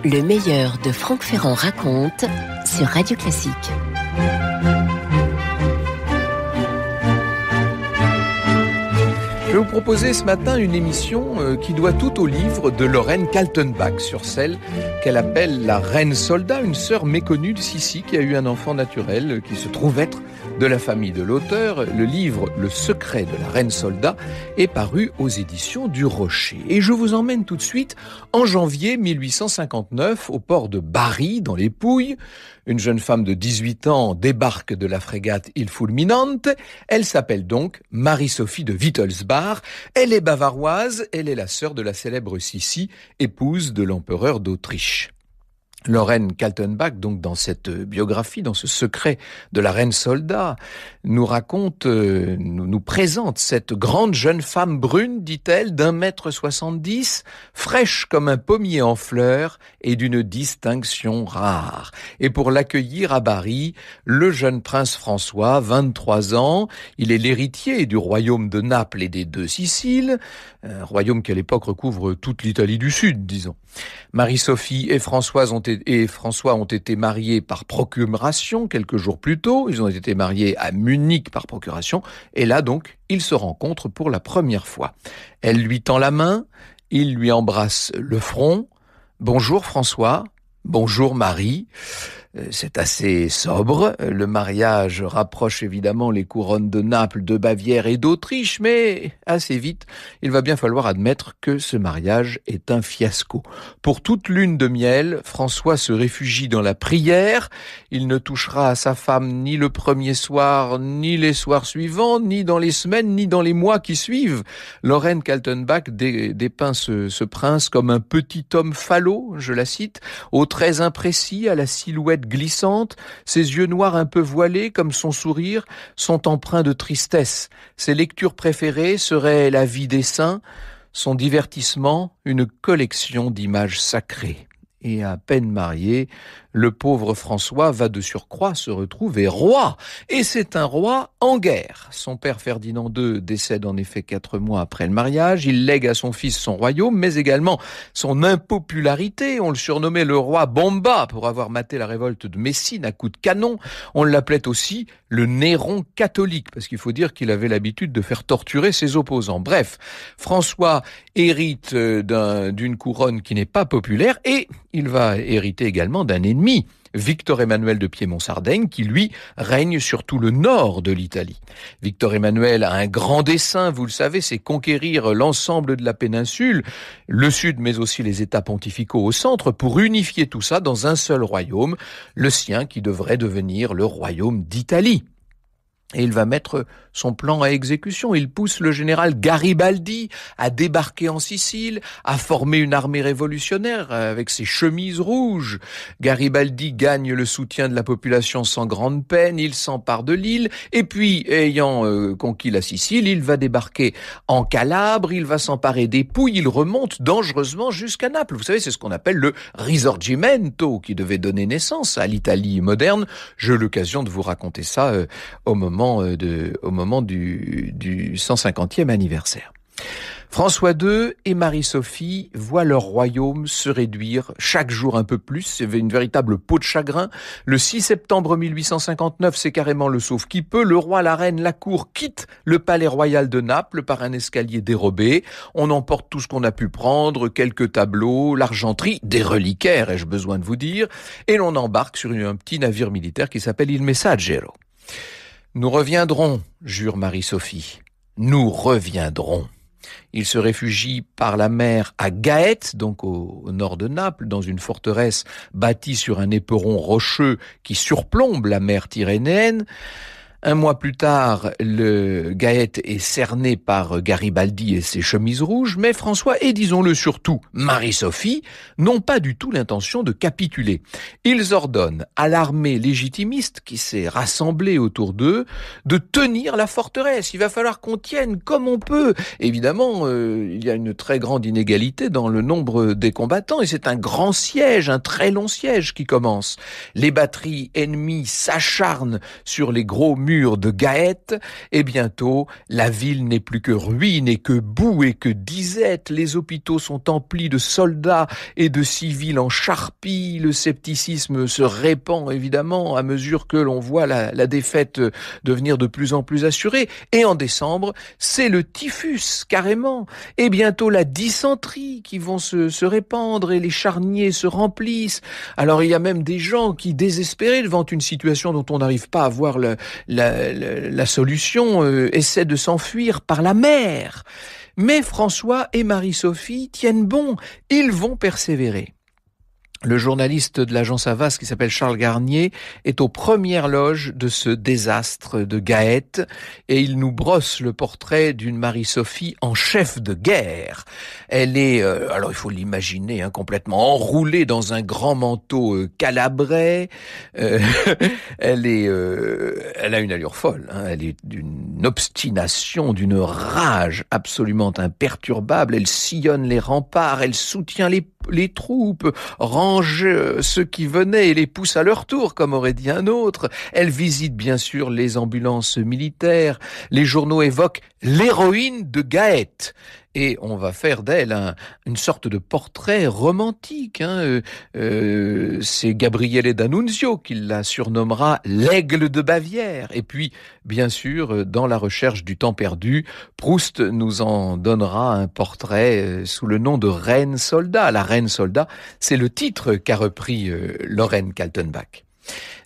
Le meilleur de Franck Ferrand raconte sur Radio Classique. Je vais vous proposer ce matin une émission qui doit tout au livre de Lorraine Kaltenbach sur celle qu'elle appelle la reine soldat, une sœur méconnue de Sissi qui a eu un enfant naturel qui se trouve être de la famille de l'auteur. Le livre Le secret de la reine soldat est paru aux éditions du Rocher. Et je vous emmène tout de suite en janvier 1859 au port de Bari dans les Pouilles. Une jeune femme de 18 ans débarque de la frégate Il Fulminante. Elle s'appelle donc Marie-Sophie de Wittelsbach. Elle est bavaroise, elle est la sœur de la célèbre Sissi, épouse de l'empereur d'Autriche. Lorraine Kaltenbach, donc dans cette biographie, dans ce secret de la reine soldat, nous raconte, nous présente cette grande jeune femme brune, dit-elle, d'1,70 m, fraîche comme un pommier en fleurs et d'une distinction rare. Et pour l'accueillir à Bari, le jeune prince François, 23 ans, il est l'héritier du royaume de Naples et des deux Siciles, un royaume qui à l'époque recouvre toute l'Italie du Sud, disons. Marie-Sophie et François ont été mariés par procuration quelques jours plus tôt. Ils ont été mariés à Munich par procuration. Et là, donc, ils se rencontrent pour la première fois. Elle lui tend la main, il lui embrasse le front. « Bonjour François, bonjour Marie ». C'est assez sobre. Le mariage rapproche évidemment les couronnes de Naples, de Bavière et d'Autriche, mais assez vite, il va bien falloir admettre que ce mariage est un fiasco. Pour toute lune de miel, François se réfugie dans la prière. Il ne touchera à sa femme ni le premier soir, ni les soirs suivants, ni dans les semaines, ni dans les mois qui suivent. Lorraine Kaltenbach dépeint ce prince comme un petit homme falot, je la cite, aux traits imprécis, à la silhouette glissante, ses yeux noirs un peu voilés comme son sourire sont empreints de tristesse. Ses lectures préférées seraient la vie des saints, son divertissement une collection d'images sacrées. Et à peine marié, le pauvre François va de surcroît se retrouver roi. Et c'est un roi en guerre. Son père Ferdinand II décède en effet 4 mois après le mariage. Il lègue à son fils son royaume, mais également son impopularité. On le surnommait le roi Bomba pour avoir maté la révolte de Messine à coups de canon. On l'appelait aussi le Néron catholique, parce qu'il faut dire qu'il avait l'habitude de faire torturer ses opposants. Bref, François hérite d'une couronne qui n'est pas populaire et il va hériter également d'un ennemi, Victor Emmanuel de Piémont-Sardaigne, qui lui règne sur tout le nord de l'Italie. Victor Emmanuel a un grand dessein, vous le savez, c'est conquérir l'ensemble de la péninsule, le sud mais aussi les États pontificaux au centre, pour unifier tout ça dans un seul royaume, le sien qui devrait devenir le royaume d'Italie. Et il va mettre son plan à exécution. Il pousse le général Garibaldi à débarquer en Sicile, à former une armée révolutionnaire avec ses chemises rouges. Garibaldi gagne le soutien de la population sans grande peine, il s'empare de l'île, et puis, ayant conquis la Sicile, il va débarquer en Calabre, il va s'emparer des Pouilles, il remonte dangereusement jusqu'à Naples. Vous savez, c'est ce qu'on appelle le Risorgimento, qui devait donner naissance à l'Italie moderne. J'ai eu l'occasion de vous raconter ça au moment du 150e anniversaire. François II et Marie-Sophie voient leur royaume se réduire chaque jour un peu plus. C'est une véritable peau de chagrin. Le 6 septembre 1859, c'est carrément le sauve qui peut. Le roi, la reine, la cour quittent le palais royal de Naples par un escalier dérobé. On emporte tout ce qu'on a pu prendre, quelques tableaux, l'argenterie, des reliquaires, ai-je besoin de vous dire. Et l'on embarque sur un petit navire militaire qui s'appelle Il Messaggero. Nous reviendrons, jure Marie-Sophie. Nous reviendrons. Il se réfugie par la mer à Gaète, donc au nord de Naples, dans une forteresse bâtie sur un éperon rocheux qui surplombe la mer Tyrrhénienne. Un mois plus tard, le Gaète est cerné par Garibaldi et ses chemises rouges, mais François et, disons-le surtout, Marie-Sophie n'ont pas du tout l'intention de capituler. Ils ordonnent à l'armée légitimiste qui s'est rassemblée autour d'eux de tenir la forteresse. Il va falloir qu'on tienne comme on peut. Évidemment, il y a une très grande inégalité dans le nombre des combattants et c'est un grand siège, un très long siège qui commence. Les batteries ennemies s'acharnent sur les gros murs murs de Gaète, et bientôt, la ville n'est plus que ruine et que boue et que disette. Les hôpitaux sont emplis de soldats et de civils en charpie. Le scepticisme se répand évidemment à mesure que l'on voit la défaite devenir de plus en plus assurée. Et en décembre, c'est le typhus carrément. Et bientôt la dysenterie qui vont se répandre et les charniers se remplissent. Alors il y a même des gens qui, désespérés devant une situation dont on n'arrive pas à voir la solution, essaient de s'enfuir par la mer. Mais François et Marie-Sophie tiennent bon, ils vont persévérer. Le journaliste de l'agence Havas, qui s'appelle Charles Garnier, est aux premières loges de ce désastre de Gaète et il nous brosse le portrait d'une Marie-Sophie en chef de guerre. Elle est, alors il faut l'imaginer, complètement enroulée dans un grand manteau calabrais. Elle a une allure folle. Elle est d'une obstination, d'une rage absolument imperturbable. Elle sillonne les remparts, elle soutient les troupes, range ceux qui venaient et les pousse à leur tour, comme aurait dit un autre. Elle visite bien sûr les ambulances militaires. Les journaux évoquent l'héroïne de Gaète. Et on va faire d'elle une sorte de portrait romantique. C'est Gabriele D'Annunzio qui la surnommera l'aigle de Bavière. Et puis, bien sûr, dans la recherche du temps perdu, Proust nous en donnera un portrait sous le nom de Reine Soldat. La Reine Soldat, c'est le titre qu'a repris Lorraine Kaltenbach.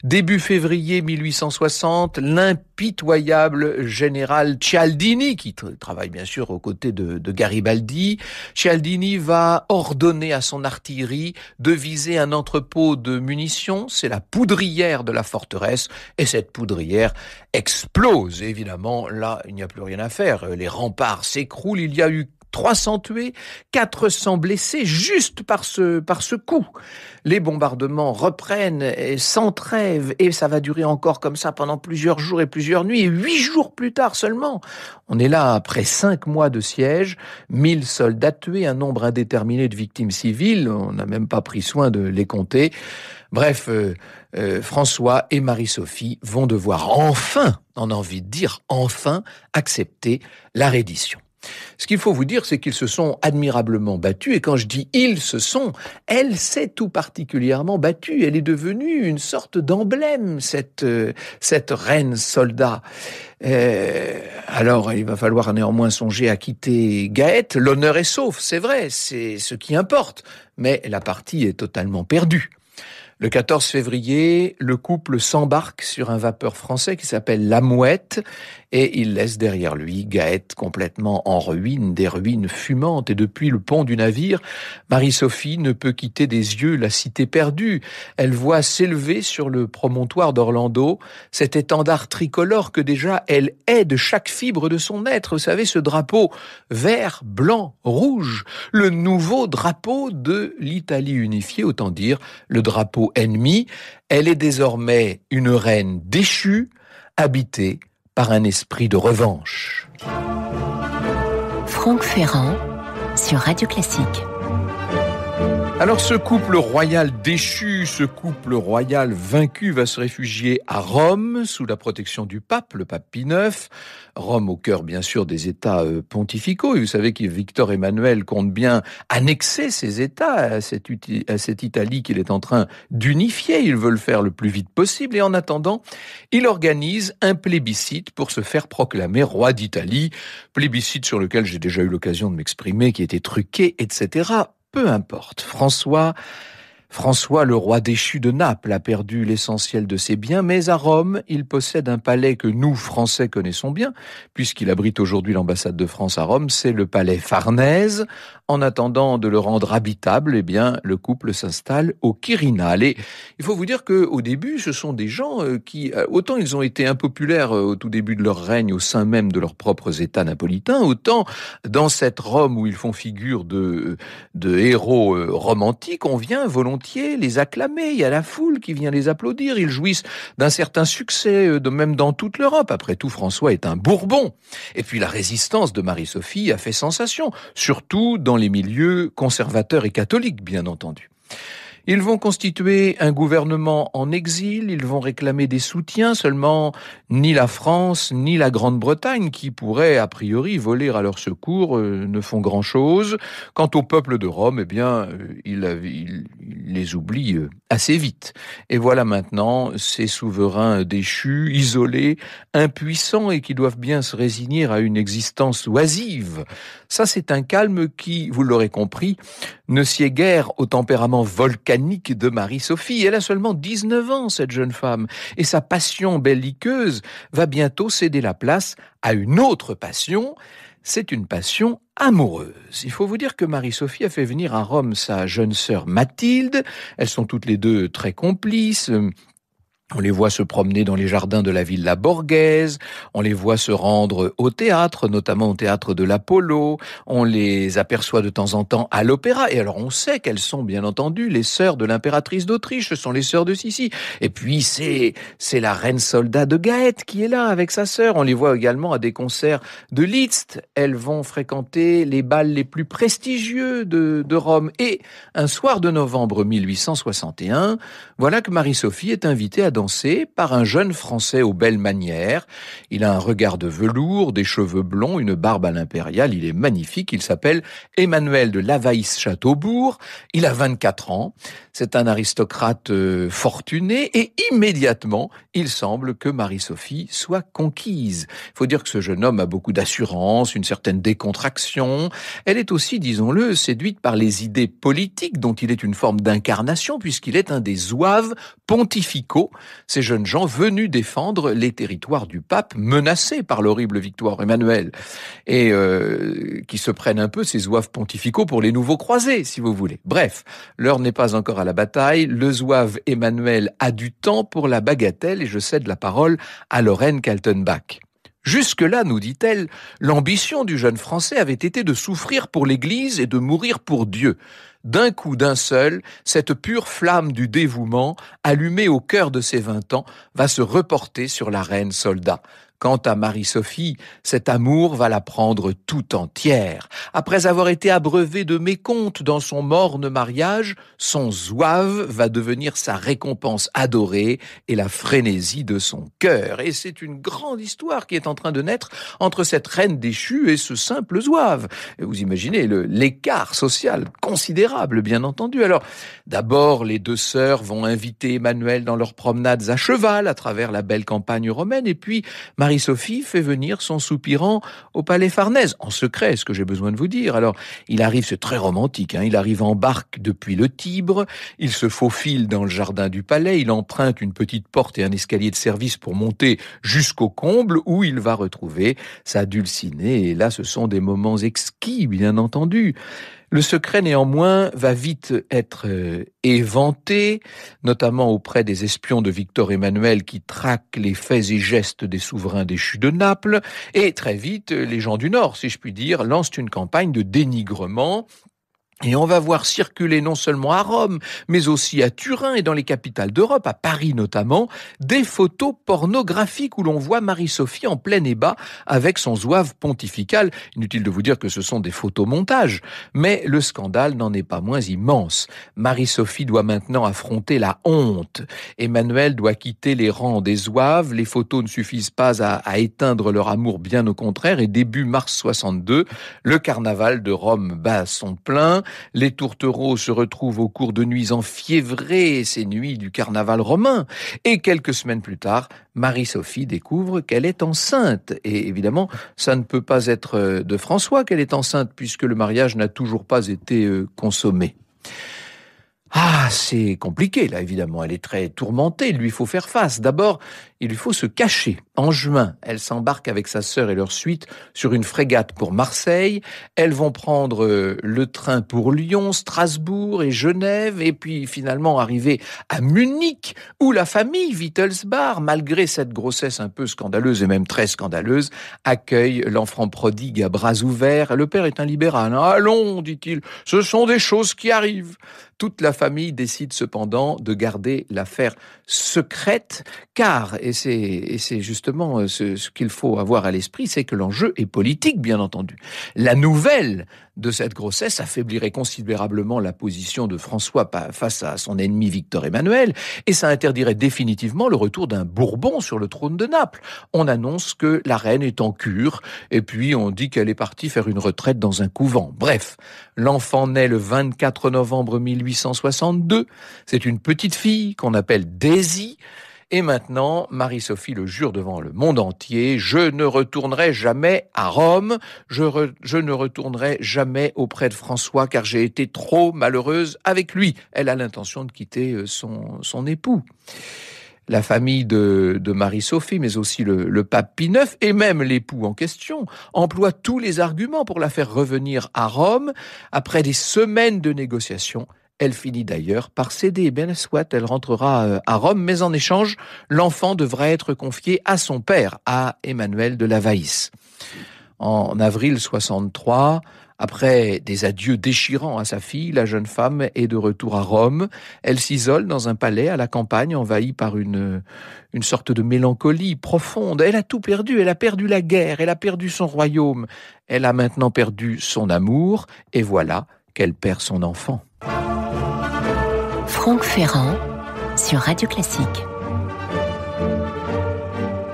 Début février 1860, l'impitoyable général Cialdini, qui travaille bien sûr aux côtés de Garibaldi, Cialdini va ordonner à son artillerie de viser un entrepôt de munitions, c'est la poudrière de la forteresse, et cette poudrière explose. Évidemment, là, il n'y a plus rien à faire, les remparts s'écroulent, il y a eu 300 tués, 400 blessés juste par ce coup. Les bombardements reprennent et sans trêve et ça va durer encore comme ça pendant plusieurs jours et plusieurs nuits. Et 8 jours plus tard seulement, on est là après 5 mois de siège, 1000 soldats tués, un nombre indéterminé de victimes civiles, on n'a même pas pris soin de les compter. Bref, François et Marie-Sophie vont devoir enfin, on a envie de dire enfin, accepter la reddition. Ce qu'il faut vous dire, c'est qu'ils se sont admirablement battus. Et quand je dis « ils se sont », elle s'est tout particulièrement battue. Elle est devenue une sorte d'emblème, cette reine soldat. Alors, il va falloir néanmoins songer à quitter Gaète. L'honneur est sauf, c'est vrai, c'est ce qui importe. Mais la partie est totalement perdue. Le 14 février, le couple s'embarque sur un vapeur français qui s'appelle La Mouette et il laisse derrière lui Gaète complètement en ruine, des ruines fumantes. Et depuis le pont du navire, Marie-Sophie ne peut quitter des yeux la cité perdue. Elle voit s'élever sur le promontoire d'Orlando cet étendard tricolore que déjà elle hait de chaque fibre de son être. Vous savez, ce drapeau vert, blanc, rouge, le nouveau drapeau de l'Italie unifiée, autant dire le drapeau ennemi. Elle est désormais une reine déchue, habitée par un esprit de revanche. Franck Ferrand sur Radio Classique. Alors ce couple royal déchu, ce couple royal vaincu va se réfugier à Rome sous la protection du pape, le pape Pie IX. Rome au cœur bien sûr des États pontificaux. Et vous savez que Victor Emmanuel compte bien annexer ces États à cette Italie qu'il est en train d'unifier. Il veut le faire le plus vite possible. Et en attendant, il organise un plébiscite pour se faire proclamer roi d'Italie. Plébiscite sur lequel j'ai déjà eu l'occasion de m'exprimer, qui était truqué, etc. Peu importe. François, le roi déchu de Naples, a perdu l'essentiel de ses biens, mais à Rome, il possède un palais que nous, Français, connaissons bien, puisqu'il abrite aujourd'hui l'ambassade de France à Rome, c'est le palais Farnèse. En attendant de le rendre habitable, eh bien, le couple s'installe au Quirinal. Et il faut vous dire qu'au début, ce sont des gens qui, autant ils ont été impopulaires au tout début de leur règne au sein même de leurs propres États napolitains, autant dans cette Rome où ils font figure de héros romantiques, on vient volontiers les acclamer. Il y a la foule qui vient les applaudir. Ils jouissent d'un certain succès, même dans toute l'Europe. Après tout, François est un Bourbon. Et puis la résistance de Marie-Sophie a fait sensation, surtout dans les milieux conservateurs et catholiques, bien entendu. Ils vont constituer un gouvernement en exil, ils vont réclamer des soutiens, seulement ni la France ni la Grande-Bretagne, qui pourraient a priori voler à leur secours, ne font grand-chose. Quant au peuple de Rome, eh bien, il les oublie assez vite. Et voilà maintenant ces souverains déchus, isolés, impuissants et qui doivent bien se résigner à une existence oisive. Ça, c'est un calme qui, vous l'aurez compris, ne sied guère au tempérament volcanique de Marie-Sophie. Elle a seulement 19 ans, cette jeune femme, et sa passion belliqueuse va bientôt céder la place à une autre passion. C'est une passion amoureuse. Il faut vous dire que Marie-Sophie a fait venir à Rome sa jeune sœur Mathilde. Elles sont toutes les deux très complices. On les voit se promener dans les jardins de la Villa Borghese, on les voit se rendre au théâtre, notamment au théâtre de l'Apollo, on les aperçoit de temps en temps à l'opéra, et alors on sait qu'elles sont bien entendu les sœurs de l'impératrice d'Autriche, ce sont les sœurs de Sissi. Et puis c'est la reine soldat de Gaète qui est là avec sa sœur, on les voit également à des concerts de Liszt, elles vont fréquenter les bals les plus prestigieux de Rome. Et un soir de novembre 1861, voilà que Marie-Sophie est invitée à danser par un jeune Français aux belles manières. Il a un regard de velours, des cheveux blonds, une barbe à l'impériale. Il est magnifique. Il s'appelle Emmanuel de Lavaïs-Châteaubourg. Il a 24 ans. C'est un aristocrate fortuné et immédiatement, il semble que Marie-Sophie soit conquise. Il faut dire que ce jeune homme a beaucoup d'assurance, une certaine décontraction. Elle est aussi, disons-le, séduite par les idées politiques dont il est une forme d'incarnation puisqu'il est un des zouaves pontificaux, ces jeunes gens venus défendre les territoires du pape menacés par l'horrible victoire Emmanuel et qui se prennent un peu ces zouaves pontificaux pour les nouveaux croisés, si vous voulez. Bref, l'heure n'est pas encore à la bataille. Le zouave Emmanuel a du temps pour la bagatelle et je cède la parole à Lorraine Kaltenbach. Jusque-là, nous dit-elle, l'ambition du jeune Français avait été de souffrir pour l'Église et de mourir pour Dieu. D'un coup, d'un seul, cette pure flamme du dévouement, allumée au cœur de ses 20 ans, va se reporter sur la reine soldat. Quant à Marie-Sophie, cet amour va la prendre tout entière. Après avoir été abreuvée de mécomptes dans son morne mariage, son zouave va devenir sa récompense adorée et la frénésie de son cœur. Et c'est une grande histoire qui est en train de naître entre cette reine déchue et ce simple zouave. Et vous imaginez l'écart social considérable, bien entendu. Alors, d'abord, les deux sœurs vont inviter Emmanuel dans leurs promenades à cheval à travers la belle campagne romaine et puis Marie-Sophie fait venir son soupirant au palais Farnèse, en secret, ce que j'ai besoin de vous dire. Alors, il arrive, c'est très romantique, il arrive en barque depuis le Tibre, il se faufile dans le jardin du palais, il emprunte une petite porte et un escalier de service pour monter jusqu'au comble où il va retrouver sa Dulcinée. Et là, ce sont des moments exquis, bien entendu. Le secret, néanmoins, va vite être éventé, notamment auprès des espions de Victor Emmanuel qui traquent les faits et gestes des souverains déchus de Naples. Et très vite, les gens du Nord, si je puis dire, lancent une campagne de dénigrement. Et on va voir circuler non seulement à Rome, mais aussi à Turin et dans les capitales d'Europe, à Paris notamment, des photos pornographiques où l'on voit Marie-Sophie en plein ébat avec son zouave pontifical. Inutile de vous dire que ce sont des photomontages, mais le scandale n'en est pas moins immense. Marie-Sophie doit maintenant affronter la honte. Emmanuel doit quitter les rangs des zouaves. Les photos ne suffisent pas à éteindre leur amour, bien au contraire. Et début mars 62, le carnaval de Rome bat son plein. Les tourtereaux se retrouvent au cours de nuits enfiévrées, ces nuits du carnaval romain. Et quelques semaines plus tard, Marie-Sophie découvre qu'elle est enceinte. Et évidemment, ça ne peut pas être de François qu'elle est enceinte, puisque le mariage n'a toujours pas été consommé. Ah, c'est compliqué, là, évidemment. Elle est très tourmentée. Il lui faut faire face. D'abord, il lui faut se cacher. En juin, elle s'embarque avec sa sœur et leur suite sur une frégate pour Marseille. Elles vont prendre le train pour Lyon, Strasbourg et Genève, et puis finalement arriver à Munich, où la famille Wittelsbach, malgré cette grossesse un peu scandaleuse et même très scandaleuse, accueille l'enfant prodigue à bras ouverts. Le père est un libéral. Allons, dit-il, ce sont des choses qui arrivent. Toute la famille décide cependant de garder l'affaire secrète, car, et c'est justement ce qu'il faut avoir à l'esprit, c'est que l'enjeu est politique, bien entendu. La nouvelle de cette grossesse affaiblirait considérablement la position de François face à son ennemi Victor Emmanuel, et ça interdirait définitivement le retour d'un Bourbon sur le trône de Naples. On annonce que la reine est en cure, et puis on dit qu'elle est partie faire une retraite dans un couvent. Bref, l'enfant naît le 24 novembre 1862. C'est une petite fille qu'on appelle Daisy. Et maintenant, Marie-Sophie le jure devant le monde entier, « Je ne retournerai jamais à Rome, je ne retournerai jamais auprès de François car j'ai été trop malheureuse avec lui. » Elle a l'intention de quitter son époux. La famille de Marie-Sophie, mais aussi le pape Pie IX et même l'époux en question, emploient tous les arguments pour la faire revenir à Rome. Après des semaines de négociations, elle finit d'ailleurs par céder. Bien soit, elle rentrera à Rome, mais en échange, l'enfant devra être confié à son père, à Emmanuel de Lavaïs. En avril 63, après des adieux déchirants à sa fille, la jeune femme est de retour à Rome. Elle s'isole dans un palais à la campagne, envahie par une sorte de mélancolie profonde. Elle a tout perdu, elle a perdu la guerre, elle a perdu son royaume. Elle a maintenant perdu son amour, et voilà qu'elle perd son enfant. Franck Ferrand sur Radio Classique.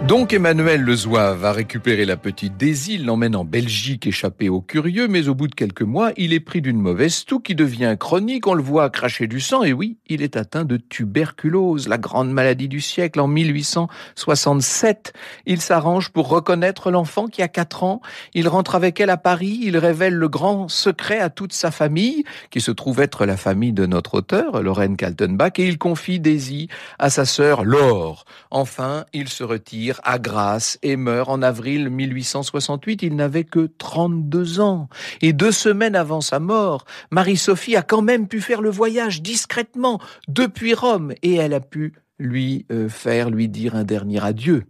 Donc Emmanuel le Zouave va récupérer la petite Daisy, l'emmène en Belgique échappée aux curieux, mais au bout de quelques mois, il est pris d'une mauvaise toux qui devient chronique, on le voit cracher du sang, et oui, il est atteint de tuberculose, la grande maladie du siècle. En 1867, il s'arrange pour reconnaître l'enfant qui a 4 ans, il rentre avec elle à Paris, il révèle le grand secret à toute sa famille, qui se trouve être la famille de notre auteur, Lorraine Kaltenbach, et il confie Daisy à sa sœur Laure. Enfin, il se retire à Grasse et meurt en avril 1868. Il n'avait que 32 ans. Et 2 semaines avant sa mort, Marie-Sophie a quand même pu faire le voyage discrètement depuis Rome et elle a pu lui dire un dernier adieu.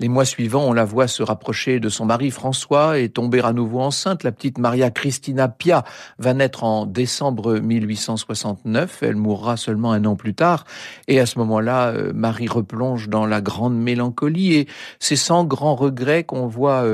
Les mois suivants, on la voit se rapprocher de son mari François et tomber à nouveau enceinte. La petite Maria Cristina Pia va naître en décembre 1869. Elle mourra seulement 1 an plus tard. Et à ce moment-là, Marie replonge dans la grande mélancolie. Et c'est sans grand regret qu'on voit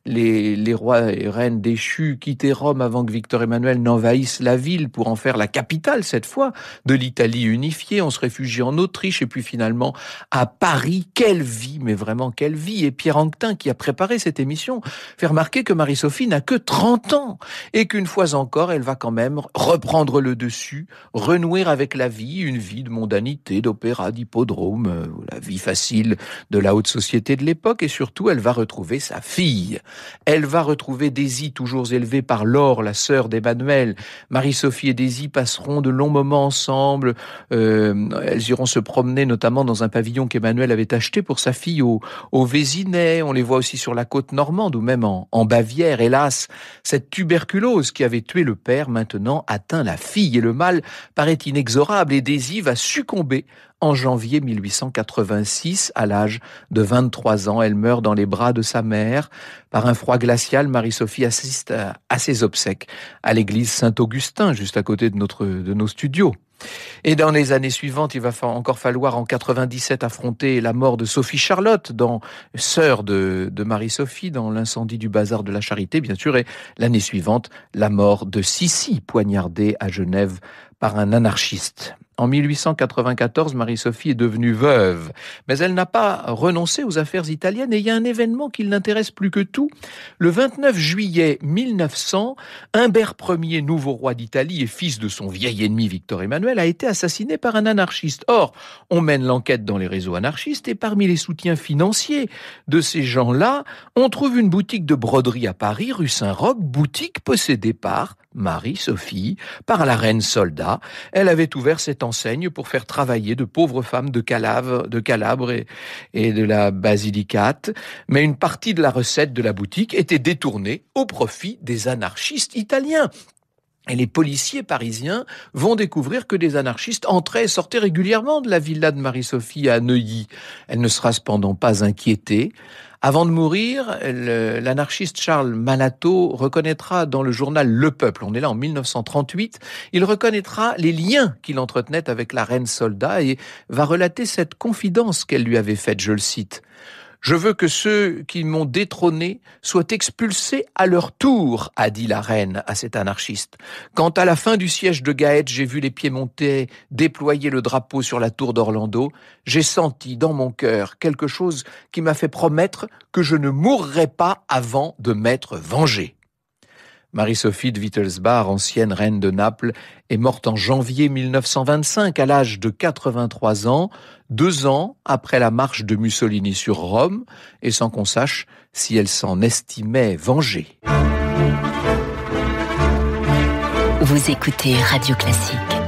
les rois et reines déchus quitter Rome avant que Victor Emmanuel n'envahisse la ville pour en faire la capitale, cette fois, de l'Italie unifiée. On se réfugie en Autriche et puis finalement à Paris. Quelle vie, mais vraiment quelle vie. Et Pierre Anquetin, qui a préparé cette émission, fait remarquer que Marie-Sophie n'a que 30 ans et qu'une fois encore, elle va quand même reprendre le dessus, renouer avec la vie, une vie de mondanité, d'opéra, d'hippodrome, la vie facile de la haute société de l'époque, et surtout, elle va retrouver sa fille. Elle va retrouver Daisy, toujours élevée par Laure, la sœur d'Emmanuel. Marie-Sophie et Daisy passeront de longs moments ensemble. Elles iront se promener notamment dans un pavillon qu'Emmanuel avait acheté pour sa fille au Vésinet. On les voit aussi sur la côte normande ou même en Bavière. Hélas, cette tuberculose qui avait tué le père maintenant atteint la fille et le mal paraît inexorable et Daisy va succomber en janvier 1886, à l'âge de 23 ans. Elle meurt dans les bras de sa mère. Par un froid glacial, Marie-Sophie assiste à ses obsèques à l'église Saint-Augustin, juste à côté de nos studios. Et dans les années suivantes, il va encore falloir en 97 affronter la mort de Sophie Charlotte, sœur de Marie-Sophie, dans l'incendie du bazar de la Charité, bien sûr, et l'année suivante, la mort de Sissi, poignardée à Genève par un anarchiste. En 1894, Marie-Sophie est devenue veuve, mais elle n'a pas renoncé aux affaires italiennes et il y a un événement qui l'intéresse plus que tout. Le 29 juillet 1900, Humbert Ier, nouveau roi d'Italie et fils de son vieil ennemi Victor Emmanuel, a été assassiné par un anarchiste. Or, on mène l'enquête dans les réseaux anarchistes et parmi les soutiens financiers de ces gens-là, on trouve une boutique de broderie à Paris, rue Saint-Roch, boutique possédée par Marie-Sophie, par la reine Solda. Elle avait ouvert cette enseigne pour faire travailler de pauvres femmes de Calabre et de la Basilicate, mais une partie de la recette de la boutique était détournée au profit des anarchistes italiens. Et les policiers parisiens vont découvrir que des anarchistes entraient et sortaient régulièrement de la villa de Marie-Sophie à Neuilly. Elle ne sera cependant pas inquiétée. Avant de mourir, l'anarchiste Charles Malato reconnaîtra dans le journal Le Peuple, on est là en 1938, il reconnaîtra les liens qu'il entretenait avec la reine Solda et va relater cette confidence qu'elle lui avait faite, je le cite. Je veux que ceux qui m'ont détrôné soient expulsés à leur tour, a dit la reine à cet anarchiste. Quand à la fin du siège de Gaète, j'ai vu les Piémontais déployer le drapeau sur la tour d'Orlando, j'ai senti dans mon cœur quelque chose qui m'a fait promettre que je ne mourrais pas avant de m'être vengé. Marie-Sophie de Wittelsbach, ancienne reine de Naples, est morte en janvier 1925 à l'âge de 83 ans, 2 ans après la marche de Mussolini sur Rome, et sans qu'on sache si elle s'en estimait vengée. Vous écoutez Radio Classique.